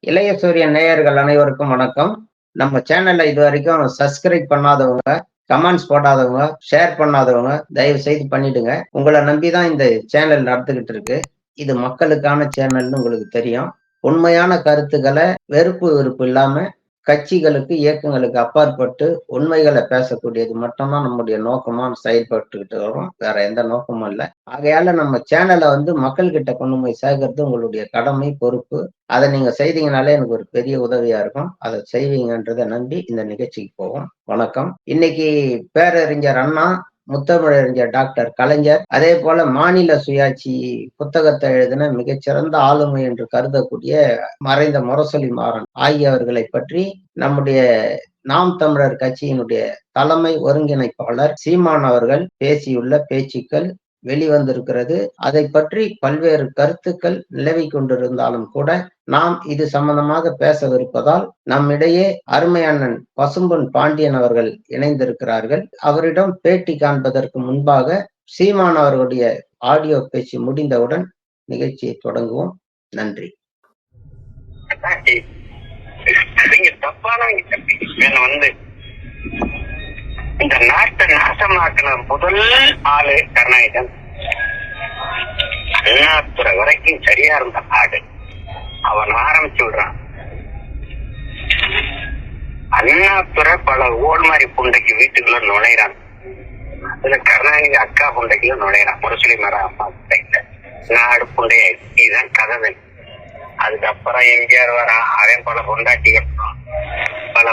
இளைய சூரியன் நேயர்கள் அனைவருக்கும் வணக்கம். நம்ம சேனல்ல இது வரைக்கும் சப்ஸ்கிரைப் பண்ணாதவங்க, கமெண்ட்ஸ் போடாதவங்க, ஷேர் பண்ணாதவங்க தயவு செய்து பண்ணிடுங்க. உங்களை நம்பிதான் இந்த சேனல் நடந்துகிட்டு இருக்கு. இது மக்களுக்கான சேனல்னு உங்களுக்கு தெரியும். உண்மையான கருத்துக்களை வெறுப்பு வெறுப்பு இல்லாம கட்சிகளுக்கு இயக்கங்களுக்கு அப்பாற்பட்டு உண்மைகளை பேசக்கூடியது மட்டும்தான் நம்முடைய நோக்கமா செயல்பட்டுக்கிட்டு வரும். வேற எந்த நோக்கமும் இல்லை. ஆகையால நம்ம சேனலை மக்கள் கிட்ட கொண்டு போய் சேர்க்கறது உங்களுடைய கடமை, பொறுப்பு. அதை நீங்க செய்தீங்கனாலே எனக்கு ஒரு பெரிய உதவியா இருக்கும். அதை செய்வீங்கன்றதை நம்பி இந்த நிகழ்ச்சிக்கு போவோம். வணக்கம். இன்னைக்கு பேரறிஞர் அண்ணா, முத்தமிழறிஞர் டாக்டர் கலைஞர், அதே போல மாநில சுயாட்சி புத்தகத்தை எழுதின மிகச்சிறந்த ஆளுமை என்று கருதக்கூடிய மறைந்த முரசொலி மாறன் ஆகியவர்களை பற்றி நம்முடைய நாம் தமிழர் கட்சியினுடைய தலைமை ஒருங்கிணைப்பாளர் சீமான் அவர்கள் பேசியுள்ள பேச்சுக்கள் வெளிவந்திருக்கிறது. அதை பற்றி பல்வேறு கருத்துக்கள் நிலவி கொண்டிருந்தாலும் கூட நாம் இது சம்பந்தமாக பேசவிருப்பதால் நம்மிடையே அருமை அண்ணன் பசும்பொன் பாண்டியன் அவர்கள் இணைந்திருக்கிறார்கள். அவரிடம் பேட்டி காண்பதற்கு முன்பாக சீமான் அவர்களுடைய ஆடியோ பேச்சு முடிந்தவுடன் நிகழ்ச்சியை தொடங்குவோம். நன்றி. இந்த நாட்டை நாசமாக்கின முதல் ஆளு கருணாநிதன். அண்ணாதுரை வரைக்கும் சரியா இருந்த ஆடு அவன் ஆரம்பிச்சு விடுறான். அண்ணாதுரை பல ஓல்மாரி புண்டைக்கு வீட்டுக்குள்ள நுழைறான். அதுல கருணாநிதி அக்கா புண்டைக்குள்ள நுழைறான். முரசொலி மரம் அம்மா புண்டைக்குள்ள நாடு புண்டைய இதுதான் கதை. அதுக்கப்புறம் எம்ஜிஆர் வரான். அவன் பல பொண்டாட்டி பல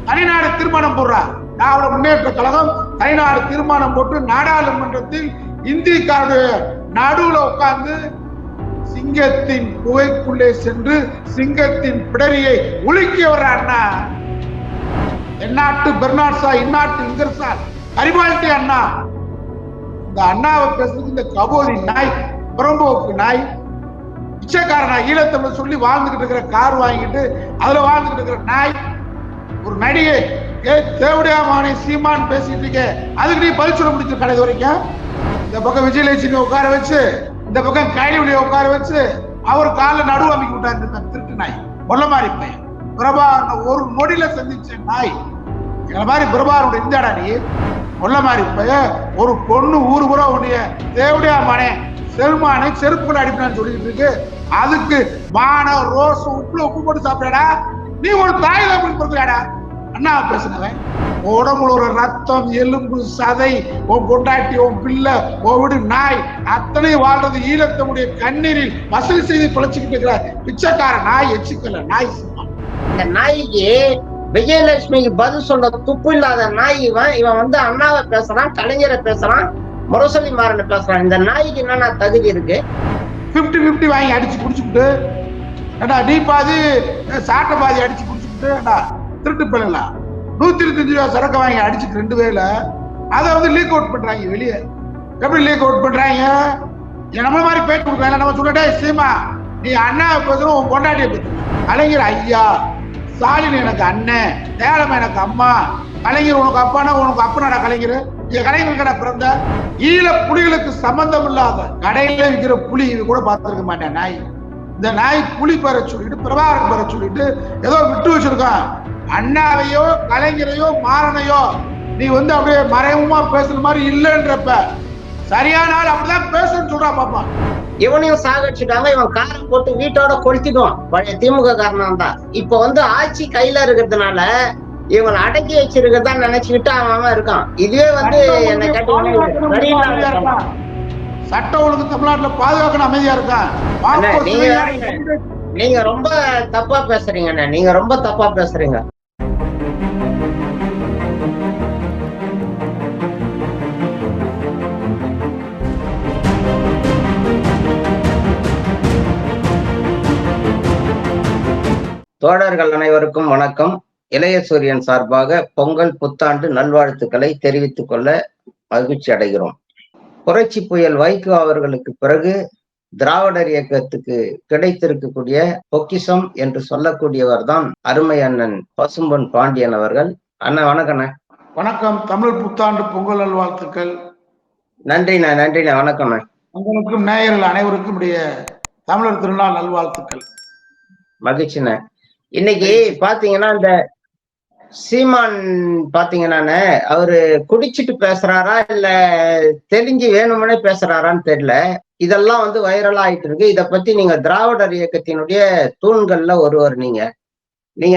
தனிநாடு தீர்மானம் போடுறார். திராவிட முன்னேற்ற கழகம் தனிநாடு தீர்மானம் போட்டு நாடாளுமன்றத்தில் இந்திக்காருடைய நடுவுல உட்கார்ந்து சிங்கத்தின் குகைக்குள்ளே சென்று சிங்கத்தின் பிடரியை உலுக்கி வர்றாருன்னா எந்நாட்டு பெர்னாட்சா இந்நாட்டு இங்கர்சா கரிபால்டி அண்ணா. இந்த அண்ணாவை பேசுறதுக்கு இந்த கபோதி நாய், புறம்போக்கு நாய், பிச்சைக்காரனா ஈழத்தமிழ் சொல்லி வாழ்ந்துகிட்டு இருக்கிற கார் வாங்கிட்டு அதுல வாழ்ந்துகிட்டு இருக்கிற நாய், ஒரு நடிகை தேவடியாமானை சீமான் பேசிட்டு இருக்க, அதுக்கு நீ பதில் சொல்ல முடிச்சு கடைசி வரைக்கும். இந்த பக்கம் விஜயலட்சுமி உட்கார வச்சு, இந்த பக்கம் கைலிவுடைய உட்கார வச்சு அவர் காலில் நடுவு அமைக்க விட்டாரு. திருட்டு நாய், கொல்ல மாதிரி பையன் பிரபாகரன் ஒரு நொடியில சந்திச்ச நாய். எங்களை மாதிரி பிரபாகரனுடைய இந்தாடா நீ கொல்ல மாதிரி பையன். ஒரு பொண்ணு ஊரு கூட உன்னைய தேவடியாமானே செருமானை செருப்புல அடிப்பான்னு சொல்லிட்டு இருக்கு. அதுக்கு மான ரோஸ் உப்பு போட்டு சாப்பிடாடா. நீ ஒரு தாய் பொறுக்கிறாடா. அண்ணா பேசுனவன் உடம்புல ஒரு ரத்தம், எலும்பு, சதை, உன் பொண்டாட்டி, உன் பிள்ளை, உன் வீடு, நாய் அத்தனை வாழ்றது ஈழத்தமுடைய கண்ணீரில் வசூல் செய்து பிழைச்சுக்கிட்டு இருக்கிற பிச்சைக்கார நாய், எச்சிக்கல நாய். இந்த நாய்க்கு விஜயலட்சுமிக்கு பதில் சொல்ற துப்பு இல்லாத நாய் இவன். இவன் அண்ணாவை பேசுறான், கலைஞரை பேசுறான், முரசொலி மாறனை பேசுறான். இந்த நாய்க்கு என்னன்னா தகுதி இருக்கு? 50-50 வாங்கி அடிச்சு குடிச்சுக்கிட்டு நீ பாதி சாட்டை பாதி அடிச்சு குடிச்சுக்கிட்டு திருட்டு பண்ணல 125 ரூபா சரக்கு வாங்கி அடிச்சுட்டு 2 வேல அதை லீக் அவுட் பண்றாங்க வெளியே. எப்படி லீக் அவுட் பண்றாங்க? நம்ம மாதிரி பேச்சு கொடுக்குறாங்க. நம்ம சொல்லிட்டே சீமா நீ அண்ணாவை பேசுறோம், உன் பொண்டாட்டியை பேசுறோம். கலைஞர் ஐயா, ஸ்டாலின் எனக்கு அண்ணன், தேலமா எனக்கு அம்மா, கலைஞர் உனக்கு அப்பானா உனக்கு அப்பனாடா கலைஞர். கலைஞர் கடை பிறந்த ஈழ புலிகளுக்கு சம்பந்தம் இல்லாத கடையில விற்கிற புலி இது கூட பார்த்திருக்க மாட்டேன் நாய். இந்த நாய் புலி பெற சொல்லிட்டு பிரபாகரன் பெற சொல்லிட்டு ஏதோ விட்டு வச்சிருக்கான். அண்ணாவையோ கலைஞரையோ மாறனையோ நீ அப்படியே மறைமுகமா பேசுற மாதிரி இல்லைன்றப்ப சரியான ஆள் அப்படிதான் பேசுன்னு சொல்றா பாப்பா. இவனையும் சாகடிச்சுட்டாங்க. இவன் காரம் போட்டு வீட்டோட கொளுத்திடுவான். பழைய திமுக காரணம் தான். இப்ப ஆட்சி கையில இருக்கிறதுனால இவங்களை அடக்கி வச்சிருக்கதா நினைச்சுக்கிட்டு அவன் இருக்கான். இதுவே என்ன கேட்டீங்கன்னா சட்ட ஒழுங்கு தமிழ்நாட்டுல பாதுகாக்கணும், அமைதியா இருக்கான். நீங்க ரொம்ப தப்பா பேசுறீங்க. நீங்க ரொம்ப தப்பா பேசுறீங்க. தோழர்கள் அனைவருக்கும் வணக்கம். இளைய சூரியன் சார்பாக பொங்கல் புத்தாண்டு நல்வாழ்த்துக்களை தெரிவித்துக் கொள்ள மகிழ்ச்சி அடைகிறோம். புரட்சி புயல் வைகோ அவர்களுக்கு பிறகு திராவிடர் இயக்கத்துக்கு கிடைத்திருக்கக்கூடிய பொக்கிஷம் என்று சொல்லக்கூடியவர் தான் அருமை அண்ணன் பசும்பொன் பாண்டியன் அவர்கள். அண்ணா வணக்கண்ணா. வணக்கம். தமிழ் புத்தாண்டு பொங்கல் நல்வாழ்த்துக்கள். நன்றிண்ணா. நன்றிண்ணா. வணக்கம்ண்ணா. உங்களுக்கும் நேயர்கள் அனைவருக்கும் தமிழர் திருநாள் நல்வாழ்த்துக்கள். மகிழ்ச்சிண்ணே. இன்னைக்கு பாத்தீங்கன்னா இந்த சீமான் பாத்தீங்கன்னா அவரு குடிச்சிட்டு பேசுறாரா இல்ல தெளிஞ்சு வேணும்னே பேசுறாரான்னு தெரியல. இதெல்லாம் வந்து வைரலா ஆயிட்டு இருக்கு. இத பத்தி நீங்க திராவிடர் இயக்கத்தினுடைய தூண்கள்ல ஒருவர் நீங்க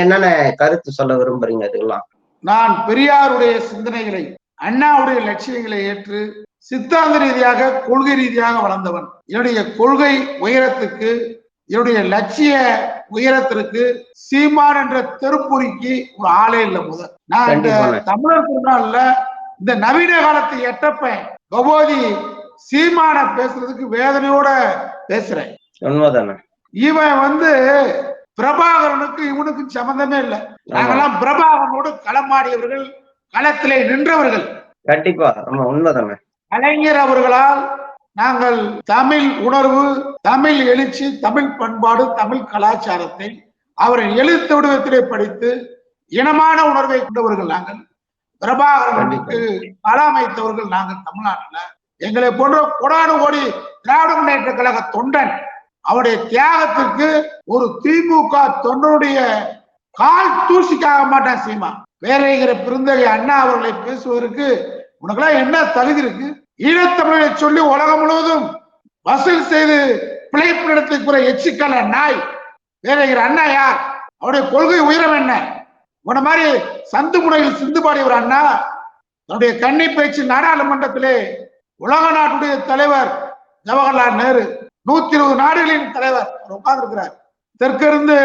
என்னென்ன கருத்து சொல்ல விரும்புறீங்க? இதெல்லாம் நான் பெரியாருடைய சிந்தனைகளை, அண்ணாவுடைய லட்சியங்களை ஏற்று சித்தாந்த ரீதியாக, கொள்கை ரீதியாக வளர்ந்தவன். என்னுடைய கொள்கை உயரத்துக்கு, என்னுடைய லட்சிய உயரத்திற்கு சீமான் என்ற தெருப்பொறிக்கு ஒரு ஆளே இல்லை. முதல் நான் இந்த தமிழர் திருநாள்ல இந்த நவீன காலத்தை எட்டப்பேன் கபோதி சீமான பேசுறதுக்கு வேதனையோட பேசுறேன். உண்மைதானே. இவன் வந்து பிரபாகரனுக்கு இவனுக்கு சம்பந்தமே இல்லை. நாங்கெல்லாம் பிரபாகரனோடு களமாடியவர்கள், களத்திலே நின்றவர்கள். கண்டிப்பா உண்மைதானே. கலைஞர் அவர்களால் நாங்கள் தமிழ் உணர்வு, தமிழ் எழுச்சி, தமிழ் பண்பாடு, தமிழ் கலாச்சாரத்தை அவரை எழுத்து வடிவத்திலே படித்து இனமான உணர்வை கொண்டவர்கள் நாங்கள். பிரபாகரனுக்கு களமைத்தவர்கள் நாங்கள். தமிழ்நாட்டில் எங்களை போன்ற கோடானு கோடி திராவிட முன்னேற்ற கழக தொண்டன் அவருடைய தியாகத்திற்கு ஒரு திமுக தொண்டனுடைய கால் தூசிக்காக மாட்டான் சீமா. வேலைகிற பெருந்தகை அண்ணா அவர்களை பேசுவதற்கு உனக்கெல்லாம் என்ன தகுதி இருக்கு? ஈழத்தமிழை சொல்லி உலகம் முழுவதும் வசூல் செய்து பிழைப்பு நடத்தக்கூட எச்சிக்கல நாய் வேலைகிற அண்ணா யார்? அவருடைய கொள்கை உயரம் என்ன? உன மாதிரி சந்து முனையில் சிந்து பாடிய ஒரு அண்ணா தன்னுடைய கன்னி பேச்சு நாடாளுமன்றத்திலே உலக நாட்டுடைய தலைவர் ஜவஹர்லால் நேரு, 120 நாடுகளின் தலைவர் உட்கார்ந்துருக்கிறார். தெற்கிருந்து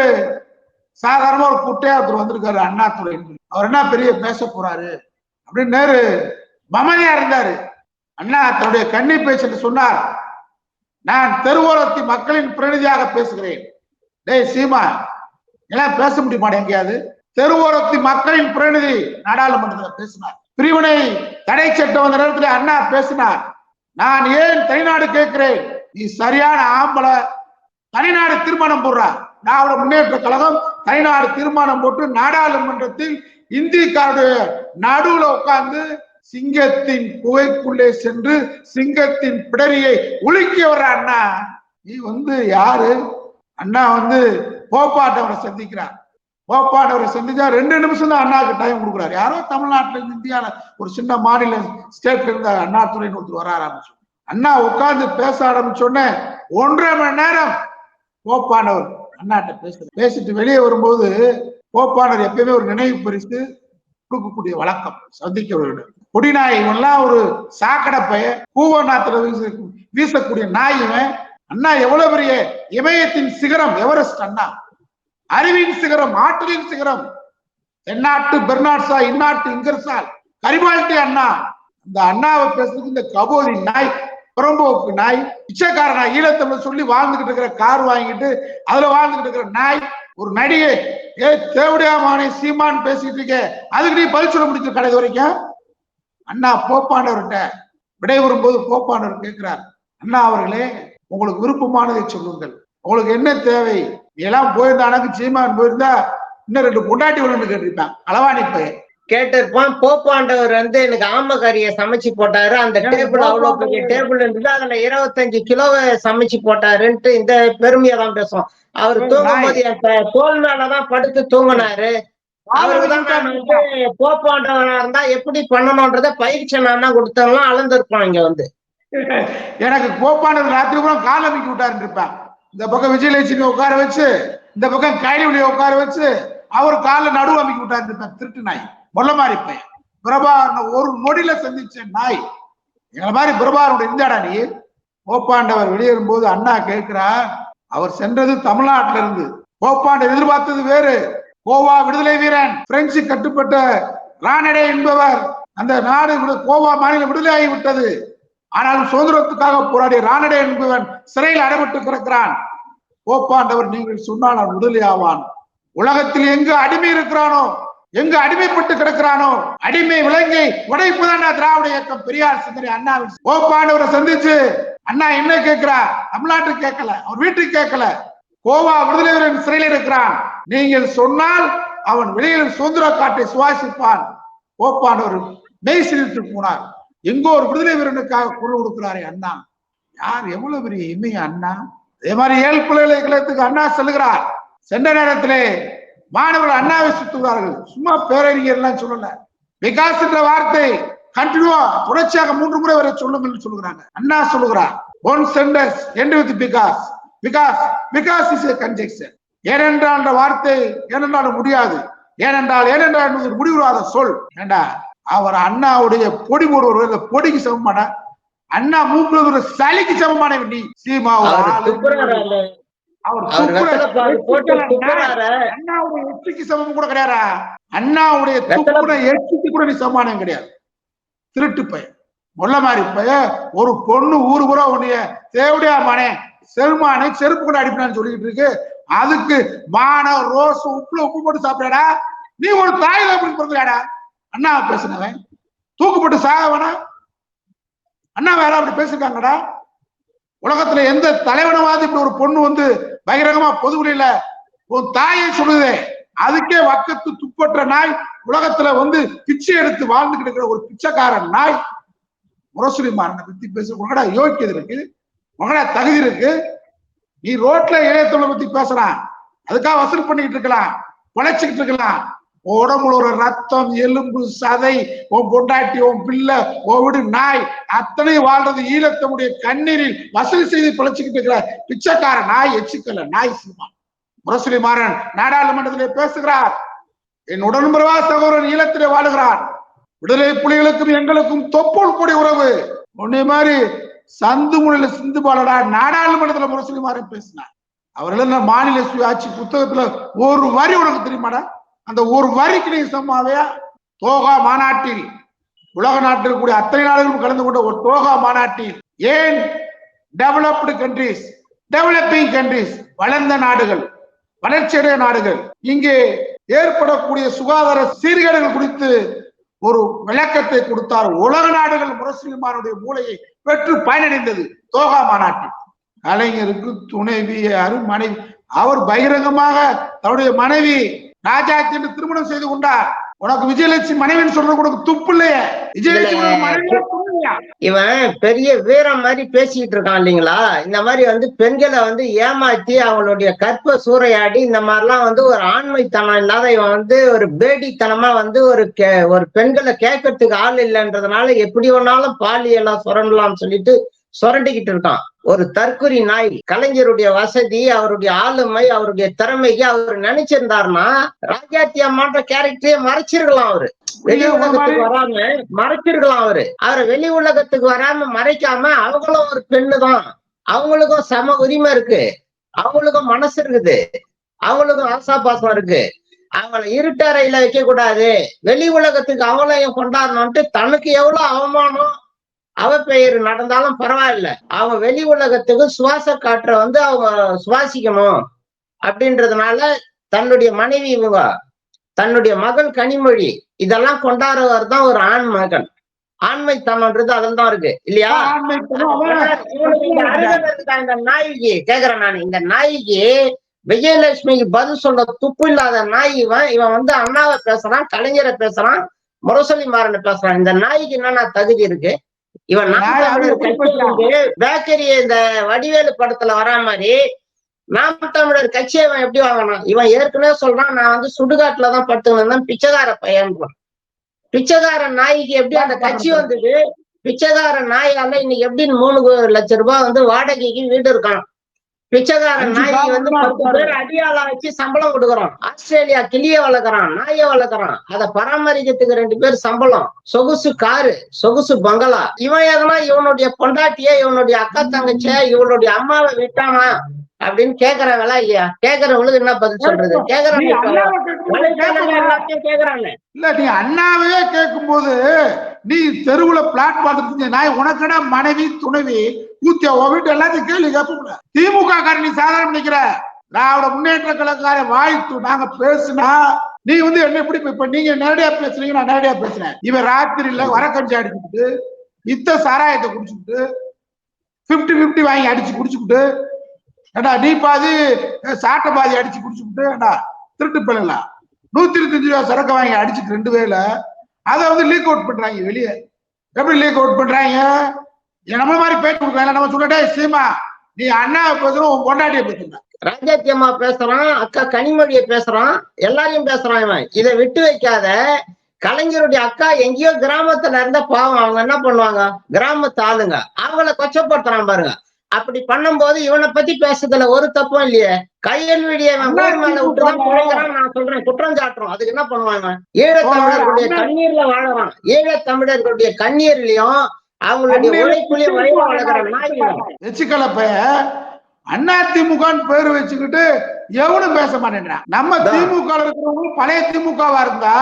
சாதாரண ஒரு குட்டையா ஒருத்தர் வந்திருக்காரு அண்ணா துறை. அவர் என்ன பெரிய பேச போறாரு அப்படின்னு நேரு மமதியா இருந்தாரு. அண்ணா தன்னுடைய கன்னி பேச்சு சொன்னார், நான் தெருவோரத்தி மக்களின் பிரதிநிதியாக பேசுகிறேன். டேய் சீமா, எல்லாம் பேச முடியுமா எங்கேயாவது? தெருவோரத்தி மக்களின் பிரதிநிதி நாடாளுமன்றத்தில் பேசினார். பிரிவினை தடை சட்டம் வந்த நேரத்தில் அண்ணா பேசினார். நான் ஏன் தனிநாடு கேட்கிறேன்? நீ சரியான ஆம்பளை, தனிநாடு தீர்மானம் போடுறா. திராவிட முன்னேற்ற கழகம் தனிநாடு தீர்மானம் போட்டு நாடாளுமன்றத்தில் இந்திக்காருடைய நடுவுல உட்கார்ந்து சிங்கத்தின் குகைக்குள்ளே சென்று சிங்கத்தின் பிடரியை உலுக்கி வர்ற அண்ணா. நீ வந்து யாரு? அண்ணா வந்து போப்பாட்டவரை சந்திக்கிறார். போப்பாட்டவரை சந்திச்சா 2 நிமிஷம் தான் அண்ணாவுக்கு டைம் கொடுக்குறாரு. யாரோ தமிழ்நாட்டில இருந்து இந்தியால ஒரு சின்ன மாநில ஸ்டேட்ல இருந்த அண்ணா துறைன்னு ஒருத்தர் வர ஆரம்பிச்சு. அண்ணா உட்கார்ந்து பேச ஆரம்பிச்சோடனே 1.5 மணி நேரம் போப்பானவர் அண்ணாட்ட பேசிட்டு வெளியே வரும்போது போப்பானவர் எப்பயுமே ஒரு நினைவு பரிசு கொடுக்கக்கூடிய வழக்கம். சந்திக்கவர்கள் கொடிநாய் எல்லாம் ஒரு சாக்கடை பைய கூவநாத்துல வீசக்கூடிய நாய் இவன். அண்ணா எவ்வளவு பெரிய இமயத்தின் சிகரம் எவரெஸ்ட் அண்ணா, அறிவின் சிகரம், ஆற்றலின் சிகரம், தென்னாட்டு பெர்னாட்சா, இந்நாட்டு இங்கர்சால், கரிபால்டி அண்ணா. இந்த அண்ணாவை பேசுறதுக்கு இந்த கபோதி நாய், புறம்போக்கு நாய், பிச்சைக்கார நாய், ஈழத்தமிழ் சொல்லி வாழ்ந்துகிட்டு இருக்கிற கார் வாங்கிட்டு அதுல வாழ்ந்துகிட்டு இருக்கிற நாய், ஒரு நடிகை தேவடியாமானே சீமான் பேசிட்டு இருக்க, அதுக்கு நீ பதில் சொல்ல முடிச்சு கடைசி வரைக்கும்? அண்ணா போப்பாண்டவர்கிட்ட விடைபெறும்போது போப்பாண்டவர் கேட்கிறார், அண்ணா அவர்களே உங்களுக்கு விருப்பமானதை சொல்லுங்கள், உங்களுக்கு என்ன தேவை? நீ எல்லாம் போயிருந்தானக்கு சீமான் போயிருந்தா இன்னும் 2 பொண்டாட்டி ஒண்ணு கேட்டிருப்பான். அளவாணி பையன் கேட்டிருப்பான். போப்பாண்டவர் வந்து எனக்கு ஆமக்கறியை சமைச்சு போட்டாரு, அந்த டேபிள் அவ்வளவு பெரிய டேபிள் இருந்தது, அதுல 25 கிலோவை சமைச்சு போட்டாருன்ட்டு இந்த பெருமையை தான் பேசுவோம். அவர் தூங்கும் போது என் தோல் மேலதான் படுத்து தூங்கினாரு. அவருக்குதான் வந்து போப்பாண்டவனா இருந்தா எப்படி பண்ணணும்ன்றத பயிற்சி நான் கொடுத்தவங்களாம் அளந்திருப்பான். இங்க வந்து எனக்கு போப்பாண்டவர் ராத்திரி கூட கால் அமைக்கி விட்டாருன்னு இருப்பான். இந்த பக்கம் விஜயலட்சுமி உட்கார வச்சு, இந்த பக்கம் கைலிவலியை உட்கார வச்சு அவர் கால நடுவு அமைக்கி விட்டாரு இருப்பான். திருட்டு நாய், மொல்ல மாதிரி பையன். பிரபாகரன் ஒரு நொடியில சந்திச்ச நாய். எங்களை மாதிரி பிரபாகரனோட இருந்தாடா நீ? போப்பாண்டவர் வெளியேறும் போது அண்ணா கேட்கிறார், அவர் சென்றது தமிழ்நாட்டில இருந்து. போப்பாண்டவர் எதிர்பார்த்தது வேறு. கோவா விடுதலை வீரன், பிரெஞ்சு கட்டுப்பட்ட ரானடே என்பவர், அந்த நாடு கோவா மாநிலம் விடுதலை ஆகிவிட்டது. ஆனாலும் சுதந்திரத்துக்காக போராடிய ரானடே என்பவன் சிறையில் அடைபட்டு கிடக்கிறான். போப்பாண்டவர் நீங்கள் சொன்னால் அவன் விடுதலை ஆவான். உலகத்தில் எங்கு அடிமை இருக்கிறானோ, எங்கு அடிமைப்பட்டு கிடக்கிறானோ, அடிமை விலங்கை உடைப்புதான் திராவிட இயக்கம். பெரியார் சிந்தனை அண்ணாவின். போப்பாண்டவரை சந்திச்சு அண்ணா என்ன கேட்கிறா? தமிழ்நாட்டுக்கு கேட்கல, அவர் வீட்டுக்கு கேட்கல, கோவா விடுதலை வீரன் சிறையில் இருக்கிறான், நீங்கள் சொன்னால் அவன் வெளியில் சுதந்திர காட்டை சுவாசிப்பான். போப்பாண்டவர் மெய் சிரித்து போனார். எங்கோ ஒரு விடுதலை வீரனுக்காக குரல் கொடுக்கிறாரே அண்ணா, யார்? எவ்வளவு பெரிய இமைய அண்ணா. அதே மாதிரி 7 பல்கலைக்கழகத்துக்கு அண்ணா செல்கிறார். சென்ற நேரத்திலே மாணவர்கள் அண்ணாவை சுத்துகிறார்கள். சும்மா பேரறிஞர் எல்லாம் சொல்லல. விகாஸ் என்ற வார்த்தை கண்டினியூவா தொடர்ச்சியாக 3 முறை வரை சொல்லுங்கள் சொல்லுகிறாங்க. அண்ணா சொல்லுகிறார், one sentence end with because. Because is a conjunction. ஏனென்றால் என்ற வார்த்தை ஏனென்றால் முடியாது. ஏனென்றால் என்பது முடிவுறாத சொல். ஏண்டா அவர் அண்ணாவுடைய பொடி போடுவர், இந்த பொடிக்கு சமமான அண்ணா மூக்குல சளிக்கு சமமான நீ சீமா அண்ணாவுடைய எச்சிக்கு சமம் கூட கிடையாதா? அண்ணாவுடைய துப்புன எச்சிக்கு கூட நீ சமானம் கிடையாது. திருட்டு பையன், முல்ல மாதிரி பையன். ஒரு பொண்ணு ஊரு பூரா உன்னைய தேவடியா மானே செருமானை செருப்பு கூட அடிப்பான்னு சொல்லிட்டு இருக்கு. அதுக்கு மான ரோஸ் உப்பு போட்டு சாப்பிடாடா. நீ ஒரு தாய் பிறந்தாடா. அண்ணா பேசுனவன் தூக்குப்பட்டு சாக வேணா. அண்ணா வேற அப்படி பேசிருக்காங்கடா. உலகத்துல எந்த தலைவனவாது இப்படி ஒரு பொண்ணு வந்து பகிரங்கமா பொதுவெளியில உன் தாயை சொல்லுதே, அதுக்கே வக்கத்து துப்பற்ற நாய் உலகத்துல வந்து பிச்சை எடுத்து வாழ்ந்துகிட்டு இருக்கிற ஒரு பிச்சைக்காரன் நாய் முரசொலி மாறனை பத்தி பேச உங்கடா யோக்கியது இருக்கு, உங்கடா தகுதி இருக்கு. நீ ரோட்ல இளையத்தொழிலை பத்தி பேசுறான், அதுக்காக வசூல் பண்ணிக்கிட்டு இருக்கலாம், பழைச்சுக்கிட்டு இருக்கலாம். உடம்புல ஒரு ரத்தம் எலும்பு சதை, உன் பொண்டாட்டி உன் பிள்ளை உன் வீடு நாய் அத்தனையும் வாழ்றது ஈழத்தமுடைய கண்ணீரில் வசூல் செய்து பிழைச்சுக்கிட்டு இருக்கிற பிச்சைக்கார நாய் எச்சிக்கல நாய் சினிமா. முரசொலி மாறன் நாடாளுமன்றத்திலே பேசுகிறார். என் உடன்பிறவா சகோதரன் ஈழத்திலே வாழுகிறார். விடுதலை புலிகளுக்கும் எங்களுக்கும் தொப்புள் கூடிய உறவு. உன்னை மாதிரி சந்து முனையில சிந்து பாலடா நாடாளுமன்றத்துல முரசொலி மாறன் பேசினார். அவர்கள் மாநில சுயாட்சி புத்தகத்துல ஒரு வரி உனக்கு தெரியுமாடா? அந்த ஒரு வரிக்கு நீ சம்மாவையா? தோகா மாநாட்டில் உலக நாட்டில் கூடிய அத்தனை நாடுகளும் கலந்து கொண்ட ஒரு தோகா மாநாட்டில் ஏன் டெவலப்டு கண்ட்ரிஸ், டெவலப்பிங் கண்ட்ரிஸ், வளர்ந்த நாடுகள், வளர்ச்சியடைய நாடுகள், இங்கே ஏற்படக்கூடிய சுகாதார சீர்கேடுகள் குறித்து ஒரு விளக்கத்தை கொடுத்தார். உலக நாடுகள் முரசொலி மாறனுடைய மூளையை பெற்று பயனடைந்தது தோகா மாநாட்டில். கலைஞருக்கு துணைவி மனைவி. அவர் பகிரங்கமாக தன்னுடைய மனைவி ராஜாத்தி என்று திருமணம் செய்து கொண்டார். உனக்கு விஜயலட்சுமி மனைவின்னு சொல்ற கூட துப்பு இல்லையே. விஜயலட்சுமி இவன் பெரிய வீரம் மாதிரி பேசிட்டு இருக்கான் இல்லைங்களா? இந்த மாதிரி வந்து பெண்களை வந்து ஏமாத்தி அவங்களுடைய கற்ப சூறையாடி இந்த மாதிரிலாம் வந்து ஒரு ஆண்மைத்தனம் இல்லாத இவன் வந்து ஒரு பேடித்தனமா வந்து ஒரு பெண்களை கேட்கறதுக்கு ஆள் இல்லைன்றதுனால எப்படி வேணாலும் பாலியெல்லாம் சுரண்டலாம்னு சொல்லிட்டு சுரண்டிக்கிட்டு இருக்கான். ஒரு தற்குறி நாய். கலைஞருடைய வசதி, அவருடைய ஆளுமை, அவருடைய திறமைக்கு அவர் நினைச்சிருந்தாருன்னா ராஜாத்தி அம்மான்ற கேரக்டரே மறைச்சிருக்கலாம். அவரு வெளி உலகத்துக்கு வராம மறைச்சிருக்கலாம். அவரை வெளி உலகத்துக்கு வராம மறைக்காம அவங்களும் ஒரு பெண்ணுதான், அவங்களுக்கும் சம உரிமை இருக்கு, அவங்களுக்கும் மனசு இருக்குது, அவங்களுக்கும் ஆசாபாசம் இருக்கு. அவங்கள இருட்டறையில வைக்க கூடாது, வெளி உலகத்துக்கு அவங்களையும் கொண்டாடணும்ட்டு தனக்கு எவ்வளவு அவமானம் அவ பெயர் நடந்தாலும் பரவாயில்ல, அவங்க வெளி உலகத்துக்கு சுவாச காற்றை வந்து அவங்க சுவாசிக்கணும் அப்படின்றதுனால தன்னுடைய மனைவி தன்னுடைய மகள் கனிமொழி இதெல்லாம் கொண்டாடுறவர் தான் ஒரு ஆண் மகன். ஆண்மைத்தனம்ன்றது அதில் தான் இருக்கு இல்லையா? இந்த நாய்க்கு கேக்குறேன் நான், இந்த நாய்க்கு விஜயலட்சுமிக்கு பதில் சொல்ற துப்பு இல்லாத நாய் இவன் வந்து அண்ணாவை பேசுறான், கலைஞரை பேசுறான், முரசொலி மாறனை பேசுறான். இந்த நாய்க்கு என்னன்னா தகுதி இருக்கு? இவன் பேக்கரி இந்த வடிவேலு படத்துல வரா மாதிரி நாம் தமிழர் கட்சியை இவன் எப்படி வாங்கணும்? இவன் ஏற்கனவே சொல்றான், நான் வந்து சுடுகாட்டுலதான் படுத்துவேன், பிச்சைக்கார பையன். பிச்சைக்கார நாய்க்கு எப்படி அந்த கட்சி வந்தது? பிச்சைக்கார நாயால இன்னைக்கு எப்படி 3 லட்சம் ரூபாய் வந்து வாடகைக்கு வீடு இருக்கான். பிச்சைக்கார நாய் வந்து 10 பேர் அடியாளா வச்சு சம்பளம் கொடுக்குறான். ஆஸ்திரேலியா கிளிய வளர்க்குறான், நாயை வளர்க்குறான், அதை பராமரிக்கிறதுக்கு 2 பேர் சம்பளம். சொகுசு காரு, சொகுசு பங்களா. இவன் எதனா இவனுடைய பொண்டாட்டிய, இவனுடைய அக்கா தங்கச்சிய, இவனுடைய அம்மாவை விட்டானா அப்படின்னு கேக்குறாங்களா இல்லையா? கேக்குறவங்களுக்கு என்ன பதில் சொல்றது? கேக்குறாங்க இல்ல. நீ அண்ணாவே கேட்கும் போது நீ தெருவுல பிளாட் பார்த்துட்டு நாய் உனக்கடா மனைவி துணைவி கூத்தியா வீட்டு எல்லாத்தையும் கேள்வி கேட்ப. திமுக காரன் நீ சாதாரண நினைக்கிற. திராவிட முன்னேற்ற கழகக்கார வாய்த்து நாங்க பேசுனா நீ வந்து என்ன எப்படி? இப்ப நீங்க நேரடியா பேசுறீங்க, நான் நேரடியா பேசுறேன். இவன் ராத்திரியில வரக்கஞ்சி அடிச்சுக்கிட்டு இத்த சாராயத்தை குடிச்சுக்கிட்டு 50-50 வாங்கி அடிச்சு குடிச்சுக்கிட்டு ஏடா நீ பாதி சாட்டை பாதி அடிச்சு குடிச்சுக்கிட்டு ஏடா திருட்டு பண்ணலாம் 125 ரூபா சரக்கு வாங்கி அடிச்சுட்டு 2 வேல அதை வந்து லீக் அவுட் பண்றாங்க வெளியே. எப்படி லீக் அவுட் பண்றாங்க? நம்மள மாதிரி பேச்சு கொடுக்குறாங்க. நம்ம சொல்லிட்டே சீமா நீ அண்ணா பேசுறோம், உன் பொண்டாட்டியை பேசுற. ராஜாத்தி அம்மா பேசுறான், அக்கா கனிமொழியை பேசுறான், எல்லாரையும் பேசுறான் இவன். இதை விட்டு வைக்காத. கலைஞருடைய அக்கா எங்கேயோ கிராமத்துல இருந்த பாவம், அவங்க என்ன பண்ணுவாங்க, கிராமத்து ஆளுங்க அவங்கள கொச்சப்படுத்துறான் பாருங்க. அப்படி பண்ணும்போது இவனை பத்தி பேசுறதுல ஒரு தப்பும் இல்லையே. கையெழுவிடிய ஊர் மேல விட்டுதான் பிழைக்கிறான் நான் சொல்றேன், குற்றம் சாட்டுறோம். அதுக்கு என்ன பண்ணுவாங்க? ஈழத்தமிழர்களுடைய கண்ணீர்ல வாழறான். ஈழத்தமிழர்களுடைய கண்ணீர்லயும் அவங்களுடைய உழைப்புலயும் வயல வளர்க்குறான். அண்ணா திமுகன்னு பேரு வச்சுக்கிட்டு எவனும் பேச மாட்டேன்றான். நம்ம திமுக இருக்கிறவங்க பழைய திமுகவா இருந்தா,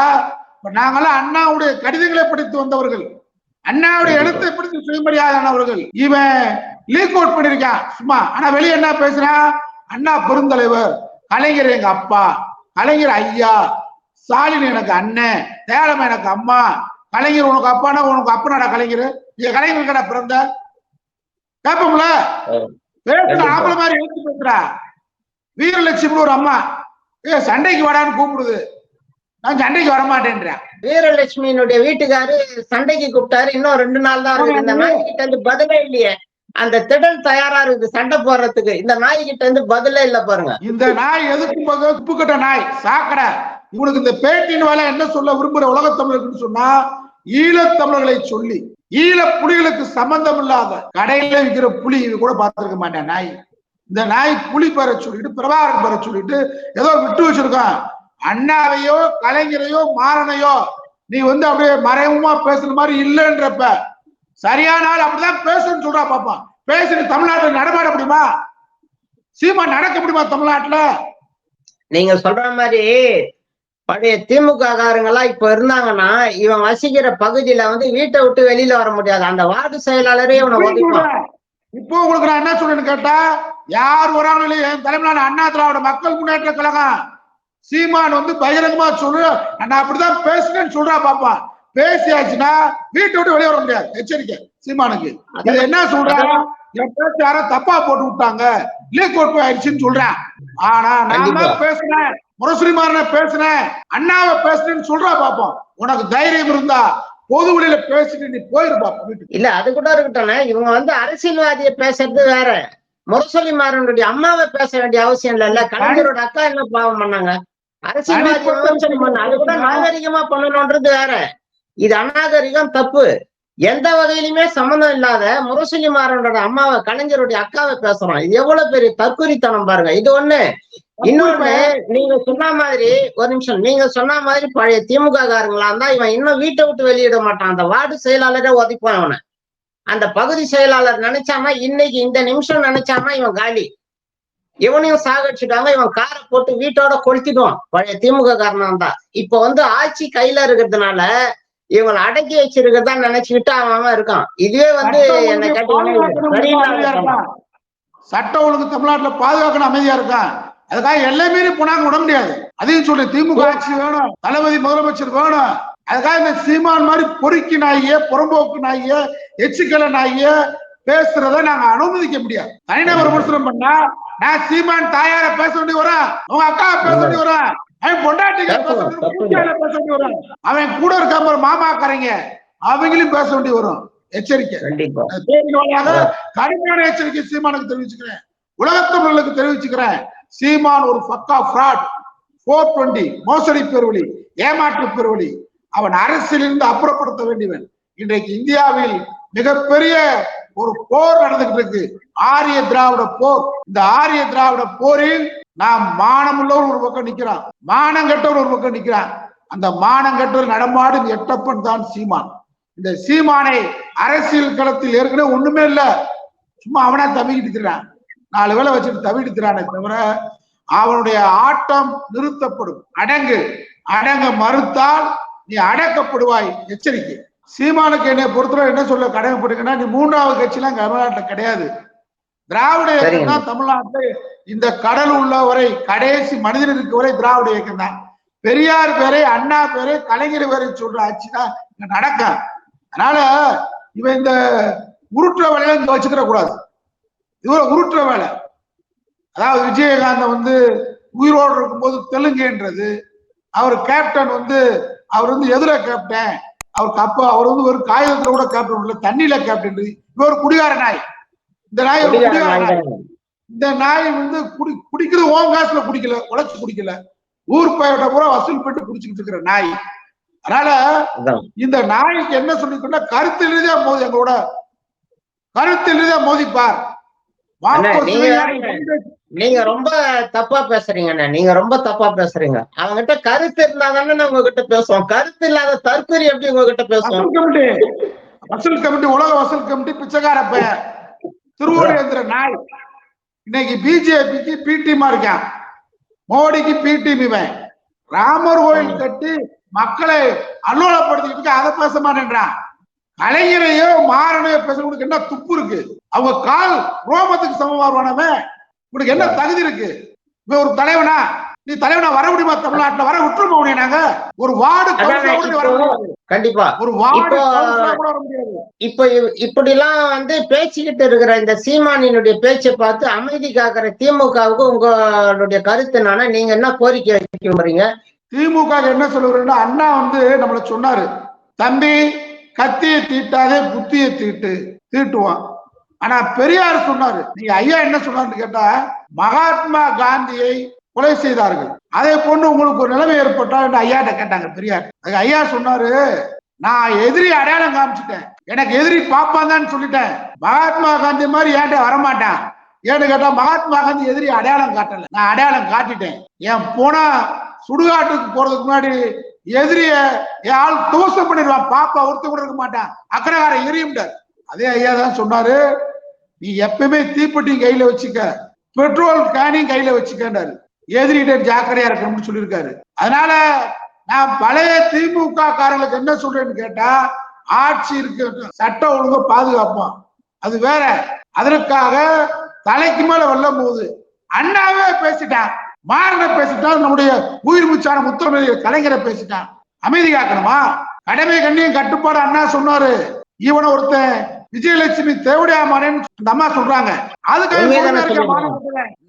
நாங்கெல்லாம் அண்ணாவுடைய கடிதங்களை படித்து வந்தவர்கள், அண்ணாவுடைய எழுத்தை படித்து சுயமரியாதானவர்கள். இவன் லீக் அவுட் பண்ணிருக்கான் சும்மா. ஆனா வெளியே என்ன பேசுறான்? அண்ணா பெருந்தலைவர், கலைஞர் எங்க அப்பா, கலைஞர் ஐயா, ஸ்டாலின் எனக்கு அண்ணன், தேளம் எனக்கு அம்மா, கலைஞர் உனக்கு அப்பானா உனக்கு அப்பனாடா கலைஞர், நீ கலைஞர் கடை பிறந்த கேப்போம்ல. பேசுற ஆம்பளை மாதிரி எழுத்து பேசுறா. வீரலட்சுமி ஒரு அம்மா சண்டைக்கு வரான்னு கூப்பிடுது, நான் சண்டைக்கு வரமாட்டேன்றேன். வீரலட்சுமியினுடைய வீட்டுக்காரு சண்டைக்கு கூப்பிட்டாரு, இன்னும் 2 நாள் தான் இருக்கு. இந்த நாய்கிட்ட இருந்து பதிலே இல்லையே. அந்த திடல் தயாரா இருக்குது சண்டை போடுறதுக்கு. இந்த நாய்கிட்ட இருந்து பதிலே இல்ல பாருங்க. இந்த நாய் எதுக்கும் உப்பு கட்ட நாய் சாக்கடை. இவனுக்கு இந்த பேட்டின் வேலை என்ன சொல்ல விரும்புற உலகத்தமிழருக்கு சொன்னா, ஈழத்தமிழர்களை சொல்லி ஈழ புலிகளுக்கு சம்பந்தம் இல்லாத கடையில விற்கிற புலி இது கூட பார்த்திருக்க மாட்டேன் நாய். இந்த நாய் புலி பெற சொல்லிட்டு பிரபாகரன் பெற சொல்லிட்டு ஏதோ விட்டு வச்சிருக்கான். அண்ணாவையோ கலைஞரையோ மாறனையோ நீ அப்படியே மறைமுகமா பேசுற மாதிரி இல்லைன்றப்ப சரியான ஆள் அப்படிதான் பேசுன்னு சொல்றா பாப்பான். பேசிட்டு தமிழ்நாட்டுல நடமாட முடியுமா? சீமா நடக்க முடியுமா தமிழ்நாட்டுல? நீங்க சொல்ற மாதிரி பழைய திமுக காரங்கெல்லாம் இப்ப இருந்தாங்கன்னா இவன் வசிக்கிற பகுதியில வீட்டை விட்டு வெளியில வர முடியாது. அந்த வார்டு செயலாளரே இவனை ஒதுக்குவான். இப்போ உங்களுக்கு நான் என்ன சொல்றேன்னு கேட்டா, யார் வராங்களே என் தலைமையிலான அண்ணா திராவிட மக்கள் முன்னேற்ற கழகம் சீமான் பகிரங்கமா சொல்லு, நான் அப்படிதான் பேசுறேன்னு சொல்றா பாப்பான். பேசியாச்சுன்னா வீட்டை விட்டு வெளியே வர முடியாது. எச்சரிக்கை சீமானுக்கு. இது என்ன சொல்றாங்க, என் பேச்சு யாரோ தப்பா போட்டு விட்டாங்க, லீக் அவுட் ஆயிடுச்சுன்னு சொல்றேன். ஆனா நான் பேசுனேன், முரசொலிமாறனை பேசுனேன், அண்ணாவை பேசுனேன்னு சொல்றா பாப்போம். உனக்கு தைரியம் இருந்தா பொது வழியில பேசிட்டு நீ போயிருப்பா வீட்டுக்கு. இல்ல அது கூட இருக்கட்டும். இவங்க அரசியல்வாதியை பேசுறது வேற, முரசொலிமாறனுடைய அம்மாவை பேச வேண்டிய அவசியம் இல்ல. கலைஞரோட அக்கா என்ன பாவம் பண்ணாங்க? அரசியல்வாதி விமர்சனம் பண்ண, அது கூட நாகரிகமா பண்ணணும்ன்றது வேற. இது அநாகரிகம், தப்பு. எந்த வகையிலுமே சம்பந்தம் இல்லாத முரசொலிமாறனோட அம்மாவை கலைஞருடைய அக்காவை பேசுறோம். இது எவ்வளவு பெரிய தற்குறித்தனம் பாருங்க. இது ஒண்ணு. இன்னொன்னு, நீங்க சொன்ன மாதிரி ஒரு நிமிஷம், நீங்க சொன்ன மாதிரி பழைய திமுக காரங்களா இருந்தா இவன் இன்னும் வீட்டை விட்டு வெளியிட மாட்டான். அந்த வார்டு செயலாளரே ஒதுக்குவான் இவனை. அந்த பகுதி செயலாளர் நினைச்சானா, இன்னைக்கு இந்த நிமிஷம் நினைச்சானா இவன் காலி. இவனையும் சாகடிச்சுட்டாங்க. இவன் காரை போட்டு வீட்டோட கொளுத்திடுவான். பழைய திமுக காரணம் தான். இப்ப ஆட்சி கையில இருக்கிறதுனால இவங்களை அடக்கி வச்சிருக்கிறதா நினைச்சுக்கிட்டு அவன் இருக்கான். இதுவே என்ன கேட்டீங்கன்னா, சட்ட ஒழுங்கு தமிழ்நாட்டுல பாதுகாக்கணும், அமைதியா இருக்கான். அதுக்காக எல்லை மீறி போனாங்க விட முடியாது. அதையும் சொல்லி திமுக ஆட்சி வேணும், தளபதி முதலமைச்சர் வேணும். அதுக்காக இந்த சீமான் மாதிரி பொறுக்கி நாய, புறம்போக்கு நாய, எச்சுக்கல நாய பேசுறத நாங்க அனுமதிக்க முடியாது. தனிநபர் விமர்சனம் பண்ணா நான் சீமான் தாயார பேச வேண்டி வரேன், உங்க அக்கா பேச வேண்டி வரேன், அவன் பொண்டாட்டிங்க பேச வேண்டி வரும், அவன் கூட இருக்க ஒரு மாமாக்காரங்க அவங்களும் பேச வேண்டி வரும். எச்சரிக்கை, கடுமையான எச்சரிக்கை சீமானுக்கு தெரிவிச்சுக்கிறேன், உலகத்தமிழர்களுக்கு தெரிவிச்சுக்கிறேன். சீமான் ஒரு பக்கா ஃப்ராட், 420 மோசடி பெருவழி, ஏமாற்று பெருவழி. அவன் அரசியலிருந்து அப்புறப்படுத்த வேண்டியவன். இன்றைக்கு இந்தியாவில் மிகப்பெரிய ஒரு போர் நடந்துகிட்டு இருக்கு, ஆரிய திராவிட போர். இந்த ஆரிய திராவிட போரில் நாம் மானமுள்ளவர் ஒரு பக்கம் நிக்கிறான், மானம் கெட்டவர் ஒரு பக்கம் நிக்கிறான். அந்த மானம் கெட்டவர் நடமாடும் எட்டப்பன் தான் சீமான். இந்த சீமானை அரசியல் களத்தில் ஏற்கனவே ஒண்ணுமே இல்ல, சும்மா அவனா தவிக்கிட்டு இருக்கிறான், 4 வேலை வச்சுட்டு தவிடுக்கிறானே தவிர அவனுடைய ஆட்டம் நிறுத்தப்படும். அடங்க மறுத்தால் நீ அடக்கப்படுவாய். எச்சரிக்கை. சீமானுக்கு என்னை பொறுத்தவரை என்ன சொல்ல கடமைப்பட்டுங்கன்னா, நீ 3வது கட்சியெல்லாம் தமிழ்நாட்டில் கிடையாது. திராவிட இயக்கம் தான் தமிழ்நாட்டில் இந்த கடல் உள்ள வரை, கடைசி மனிதனுக்கு வரை திராவிட இயக்கம் தான். பெரியார் பேரை, அண்ணா பேரை, கலைஞர் பேரை சொல்ற ஆட்சி தான் இங்க நடக்க. அதனால இவன் இந்த உருட்டுற வேலையில இங்க வச்சுக்கிற கூடாது. இவர உருட்டுற வேலை, அதாவது விஜயகாந்த் உயிரோடு இருக்கும்போது தெலுங்குன்றது, அவர் கேப்டன் அவர் எதிர கேப்டன், அவருக்கு அப்ப அவர் ஒரு காகிதத்துல கூட கேப்டன் இல்ல, தண்ணியில கேப்டன். இவர் குடிகார நாய். இந்த நாய் ஒரு குடிகார நாய். இந்த நாய் வந்து குடிக்கிறது ஓம் காசுல குடிக்கல, உழைச்சு குடிக்கல, ஊர் பயிட்ட பூரா வசூல் பண்ணிட்டு குடிச்சுக்கிட்டு இருக்கிற நாய். அதனால இந்த நாய்க்கு என்ன சொல்லிக்கொண்டா கருத்து ரீதியா மோதி, எங்களோட கருத்து ரீதியா மோதிப்பார். நீங்க ரொம்ப தப்பா பேசுறீங்க, நீங்க ரொம்ப தப்பா பேசுறீங்க. அவங்ககிட்ட கருத்து இருந்தாதானே உங்ககிட்ட பேசுவோம், கருத்து இல்லாத தற்கொலை எப்படி உங்ககிட்ட பேசுவோம்? வசூல் கமிட்டி, உலக வசூல் கமிட்டி பிச்சைக்கார பெயர் திருவோணேந்திர நாய் இன்னைக்கு பிஜேபிக்கு பி டீமா இருக்கான், மோடிக்கு பி டீம். இவன் ராமர் கோயில் கட்டி மக்களை அல்லோலப்படுத்திக்கிட்டு அதை பேச மாட்டேன்றான். கலைஞரையோ மாறனையோ பேசுறதுக்கு என்ன துப்பு இருக்கு? அவங்க கால் ரோமத்துக்கு சமமானவன், உனக்கு என்ன தகுதி இருக்கு? இவன் ஒரு தலைவனா? நீ தலைவனா வர முடியுமா? தமிழ்நாட்டுல வர விட்டுருமா உடனே? நாங்க ஒரு வார்டு கண்டிப்பா ஒரு வார்டு இப்ப இப்படி எல்லாம் வந்து பேசிக்கிட்டு இருக்கிற இந்த சீமானினுடைய பேச்சை பார்த்து அமைதி காக்கிற திமுகவுக்கு உங்களுடைய கருத்து என்னன்னா, நீங்க என்ன கோரிக்கை வைக்க போறீங்க? திமுக என்ன சொல்லுறேன்னா, அண்ணா வந்து நம்மள சொன்னாரு, தம்பி கத்தியை தீட்டாதே புத்தியை தீட்டுவான். ஆனா பெரியார் சொன்னாரு, நீங்க ஐயா என்ன சொன்னாருன்னு கேட்டா, மகாத்மா காந்தியை கொலை செய்தார்கள், அதை கொண்டு உங்களுக்கு ஒரு நிலைமை ஏற்பட்டா என்று ஐயாட்ட கேட்டாங்க பெரியார். ஐயா சொன்னாரு, நான் எதிரி அடையாளம் காமிச்சிட்டேன், எனக்கு எதிரி பாப்பான்னு சொல்லிட்டேன், மகாத்மா காந்தி மாதிரி ஏன்ட்ட வரமாட்டான். ஏன்னு கேட்டா மகாத்மா காந்தி எதிரி அடையாளம் காட்டல, நான் அடையாளம் காட்டிட்டேன். என் போனா சுடுகாட்டுக்கு போறதுக்கு முன்னாடி எதிரிய என் ஆள் தோசம் பண்ணிடுவான், பாப்பா ஒருத்த கூட இருக்க மாட்டான், அக்கறைகாரம் எரியும்டார். அதே ஐயா தான் சொன்னாரு, நீ எப்பவுமே தீப்பெட்டியும் கையில வச்சுக்க, பெட்ரோல் கேனையும் கையில வச்சுக்கிட்டாரு, எதிரிட்ட ஜாக்கிரதையா இருக்கணும்னு சொல்லியிருக்காரு. அதனால நான் பழைய திமுக காரங்களுக்கு என்ன சொல்றேன்னு கேட்டா, ஆட்சி இருக்கு, சட்டம் ஒழுங்க பாதுகாப்போம், அது வேற. அதற்காக தலைக்கு மேல வெல்லும் போது அண்ணாவே பேசிட்டான், மாறன பேசிட்டான், நம்முடைய உயிர் மூச்சான முத்தமிழ் கலைஞரை பேசிட்டான். அமைதி காக்கணுமா? கடமை கண்ணியம் கட்டுப்பாடு அண்ணா சொன்னாரு. இவனை ஒருத்தன் விஜயலட்சுமி தேவடியா மாறேன்னு அந்த அம்மா சொல்றாங்க, அதுக்காக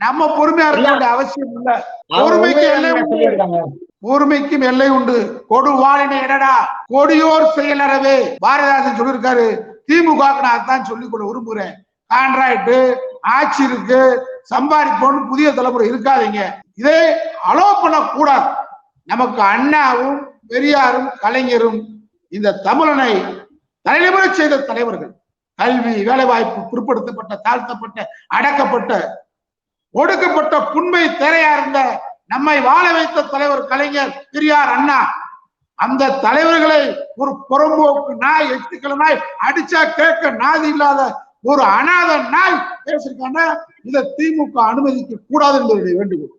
நம்ம பொறுமையா இருக்க வேண்டிய அவசியம் இல்ல. பொறுமைக்கும் எல்லை உண்டு, கொடுவாளினை இடடா கொடியோர் செயலறவே பாரதிதாசன் சொல்லியிருக்காரு. திமுக நான் அதான் சொல்லிக் கொள்ள விரும்புறேன். கான்ட்ராக்ட் ஆட்சி இருக்கு, சம்பாதிப்போன்னு புதிய தலைமுறை இருக்காதீங்க, இதை அலோ பண்ணக்கூடாது. நமக்கு அண்ணாவும் பெரியாரும் கலைஞரும் இந்த தமிழனை தலைமுறை செய்த தலைவர்கள். கல்வி, வேலைவாய்ப்பு, பிற்படுத்தப்பட்ட, தாழ்த்தப்பட்ட, அடக்கப்பட்ட, ஒடுக்கப்பட்ட புண்மை திரையா இருந்த நம்மை வாழ வைத்த தலைவர் கலைஞர், பெரியார், அண்ணா. அந்த தலைவர்களை ஒரு புறம்போக்கு நாய், எட்டுக்கிழமை நாய் அடிச்சா கேட்க நாதி இல்லாத ஒரு அநாத நாய் பேசிருக்காங்க. இதை திமுக அனுமதிக்க கூடாது என்பது வேண்டுகோள்.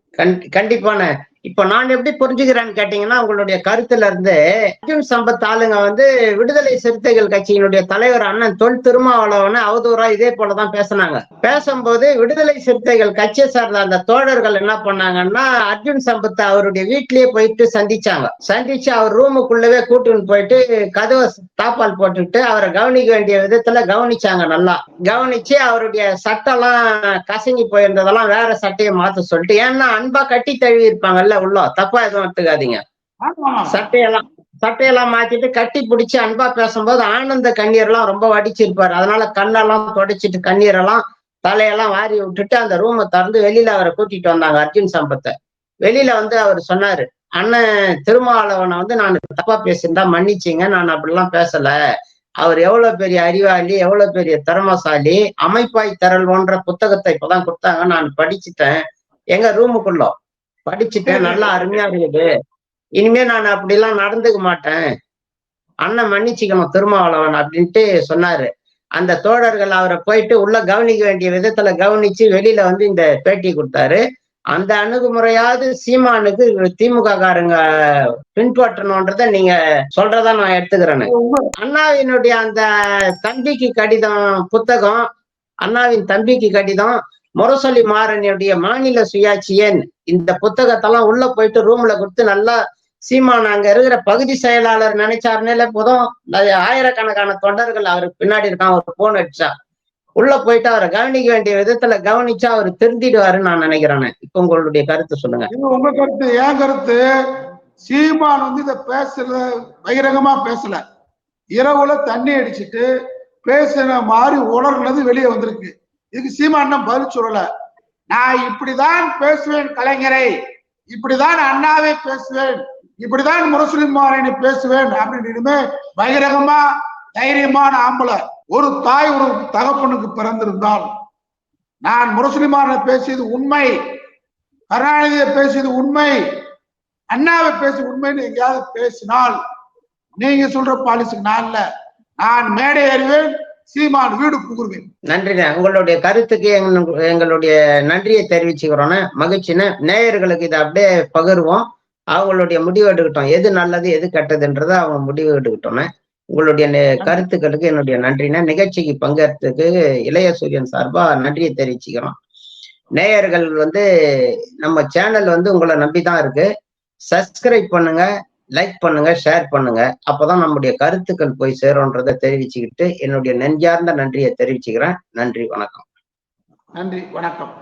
கண்டிப்பான. இப்ப நான் எப்படி புரிஞ்சுக்கிறேன்னு கேட்டீங்கன்னா, உங்களுடைய கருத்துல இருந்து அர்ஜுன் சம்பத் ஆளுங்க வந்து விடுதலை சிறுத்தைகள் கட்சியினுடைய தலைவர் அண்ணன் தொல் திருமாவளவனை அவதூறா இதே போலதான் பேசினாங்க. பேசும்போது விடுதலை சிறுத்தைகள் கட்சியை சார்ந்த அந்த தோழர்கள் என்ன பண்ணாங்கன்னா, அர்ஜுன் சம்பத் அவருடைய வீட்லயே போயிட்டு சந்திச்சு அவர் ரூமுக்குள்ளவே கூட்டுன்னு போயிட்டு கதவை தாப்பால் போட்டுட்டு அவரை கவனிக்க வேண்டிய விதத்துல கவனிச்சாங்க. நல்லா கவனிச்சு அவருடைய சட்டெல்லாம் கசங்கி போயிருந்ததெல்லாம் வேற சட்டையை மாத்த சொல்லிட்டு, ஏன்னா அன்பா கட்டி தழுவி இருப்பாங்க உள்ள, தப்பா எதுவும் எடுத்துக்காதீங்க. சட்டையெல்லாம் மாத்திட்டு கட்டி பிடிச்சு அன்பா பேசும்போது ஆனந்த கண்ணீர் எல்லாம் ரொம்ப வடிச்சிருப்பாரு. அதனால கண்ணெல்லாம் தொடச்சிட்டு கண்ணீரெல்லாம் தலையெல்லாம் வாரி விட்டுட்டு அந்த ரூமை திறந்து வெளியில அவரை கூட்டிட்டு வந்தாங்க அர்ஜுன் சம்பத்தை. வெளியில வந்து அவர் சொன்னாரு, அண்ணன் திருமாவளவனை வந்து நான் தப்பா பேசியிருந்தா மன்னிச்சிங்க, நான் அப்படிலாம் பேசல, அவர் எவ்வளவு பெரிய அறிவாளி, எவ்வளவு பெரிய திறமசாலி, அமைப்பாய் திரள்வோன்ற புத்தகத்தை இப்பதான் கொடுத்தாங்க, நான் படிச்சுட்டேன், எங்க ரூமுக்குள்ள படிச்சுட்டேன், நல்லா அருமையா இருக்குது, இனிமே நான் அப்படிலாம் நடந்துக்க மாட்டேன், அண்ணன் மன்னிச்சுக்கணும் திருமாவளவன் அப்படின்ட்டு சொன்னாரு. அந்த தோழர்கள் அவரை போயிட்டு உள்ள கவனிக்க வேண்டிய விதத்துல கவனிச்சு வெளியில வந்து இந்த பேட்டி கொடுத்தாரு. அந்த அணுகுமுறையாவது சீமானுக்கு திமுக காரங்க பின்பற்றணும்ன்றத நீங்க சொல்றதா நான் எடுத்துக்கிறேன். அண்ணாவினுடைய அந்த தம்பிக்கு கடிதம் புத்தகம், அண்ணாவின் தம்பிக்கு கடிதம், முரசொலி மாறனுடைய மாநில சுயாட்சி ஏன், இந்த புத்தகத்தெல்லாம் உள்ள போயிட்டு ரூம்ல கொடுத்து நல்லா சீமான் அங்க இருக்கிற பகுதி செயலாளர் நினைச்சாருன்னே போதும், ஆயிரக்கணக்கான தொண்டர்கள் அவருக்கு பின்னாடி இருக்கான், ஒரு போன் அடிச்சா உள்ள போயிட்டு அவரை கவனிக்க வேண்டிய விதத்துல கவனிச்சா அவர் திருந்திடுவாருன்னு நான் நினைக்கிறேன். இப்ப உங்களுடைய கருத்து சொல்லுங்க. உங்க கருத்து, என் கருத்து, சீமான் வந்து இத பேசல, பகிரங்கமா பேசல, இரவுல தண்ணி அடிச்சுட்டு பேசுன மாதிரி உணர்னது வெளியே வந்திருக்கு. இதுக்கு சீமான் பதில் சொல்லல. நான் இப்படிதான் பேசுவேன் கலைஞரை, இப்படிதான் அண்ணாவை பேசுவேன், இப்படிதான் முரசொலி மாறனை பேசுவேன் அப்படின்னு பகிரங்கமா தைரியமான ஆம்பளை ஒரு தாய் ஒரு தகப்பனுக்கு பிறந்திருந்தால், நான் முரசொலி மாறனை பேசியது உண்மை, கருணாநிதியை பேசியது உண்மை, அண்ணாவை பேசி உண்மைன்னு எங்கேயாவது பேசினால் நீங்க சொல்ற பாலிசிக்கு நான் இல்ல, நான் மேடை அறிவேன், சீமான் வீடு புகுவேன். நன்றிண்ணே, உங்களுடைய கருத்துக்கு எங்களுடைய நன்றியை தெரிவிச்சுக்கிறோன்னு மகிழ்ச்சின்னு. நேயர்களுக்கு இதை அப்படியே பகிர்வோம், அவங்களுடைய முடிவு எடுக்கட்டும், எது நல்லது எது கெட்டதுன்றதை அவங்க முடிவு எடுக்கட்டோன்னு. உங்களுடைய கருத்துக்களுக்கு என்னுடைய நன்றிண்ணே. நிகழ்ச்சிக்கு பங்கேற்றதுக்கு இளைய சூரியன் சார்பா நன்றியை தெரிவிச்சுக்கிறோம். நேயர்கள் நம்ம சேனல் உங்களை நம்பிதான் இருக்கு. சப்ஸ்கிரைப் பண்ணுங்க, லைக் பண்ணுங்க, ஷேர் பண்ணுங்க. அப்பதான் நம்முடைய கருத்துக்கள் போய் சேரும்ன்றதை தெரிவிச்சுக்கிட்டு என்னுடைய நெஞ்சார்ந்த நன்றியை தெரிவிச்சுக்கிறேன். நன்றி, வணக்கம். நன்றி, வணக்கம்.